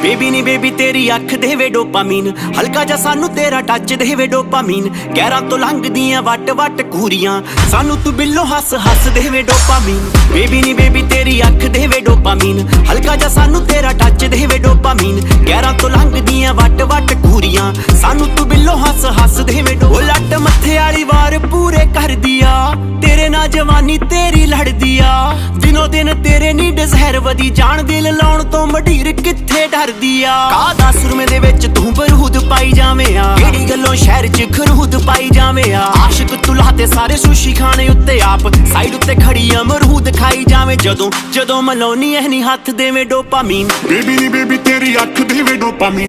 Baby ਨੀ baby ਤੇਰੀ ਅੱਖ ਦੇਵੇ ਡੋਪਾਮੀਨ, ਹਲਕਾ ਜਾ ਸਾਨੂੰ ਤੇਰਾ ਟੱਚ ਦੇਵੇ ਡੋਪਾਮੀਨ। ਗਹਿਰਾਂ ਤੋਂ ਲੰਘਦੀਆਂ ਵੱਟ ਵੱਟ ਕੂਰੀਆਂ, ਸਾਨੂੰ ਤੂੰ ਬਿੱਲੋ ਹੱਸ ਹੱਸ ਦੇਵੇ ਡੋਪਾਮੀਨ। ਬੇਬੀ ਨੀ ਬੇਬੀ ਤੇਰੀ ਅੱਖ ਦੇਵੇ ਡੋਪਾਮੀਨ, ਹਲਕਾ ਜਾ ਸਾਨੂੰ ਤੇਰਾ ਟੱਚ ਦੇਵੇ ਡੋਪਾਮੀਨ। ਗਹਿਰਾਂ ਤੋਂ ਲੰਘਦੀਆਂ ਵੱਟ ਵੱਟ ਕੂਰੀਆਂ, ਸਾਨੂੰ ਤੂੰ ਬਿੱਲੋ ਹੱਸ ਹੱਸ ਦੇਵੇ ਉਹ ਲੱਟ ਮੱਥੇ ਵਾਲੀ ਵਾਰ ਪੂਰੇ ਕਰਦੀ ਆ, ਤੇਰੇ ਨਾਲ ਜਵਾਨੀ ਤੇਰੀ ਲੜਦੀ ਆ। ਦਿਨੋ ਦਿਨ ਤੇਰੇ ਨੀ ਡਿਜ਼ਾਇਰ ਵਧੀ ਜਾਣ, ਦਿਲ ਲਾਉਣ ਤੋਂ ਮਢੀਰ ਕਿੱਥੇ ਡਰਦੀ ਆ। ਕਾਹਦਾ ਸੁਰਮੇ ਦੇ ਵਿੱਚ ਤੂੰ ਬਰੂਦ ਪਾਈ ਜਾਵੇਂ ਆ, ਕਿਹੜੀ ਗੱਲੋਂ ਸ਼ਹਿਰ 'ਚ ਖਰੂਦ ਪਾਈ ਜਾਵੇਂ ਆ। ਆਸ਼ਿਕ ਤੂੰ ਲਾਤੇ ਸਾਰੇ ਸੁਸ਼ੀ ਖਾਣੇ ਉੱਤੇ, ਆਪ ਸਾਈਡ ਉੱਤੇ ਖੜੀ ਅਮਰੂਦ ਖਾਈ ਜਾਵੇਂ। ਜਦੋਂ ਜਦੋਂ ਮਲਾਉਣੀ ਐ ਨੀ ਹੱਥ ਦੇਵੇਂ ਡੋਪਾਮੀਨ। ਬੇਬੀ ਨੀ ਬੇਬੀ ਤੇਰੀ ਅੱਖ ਦੇਵੇ ਡੋਪਾਮੀਨ।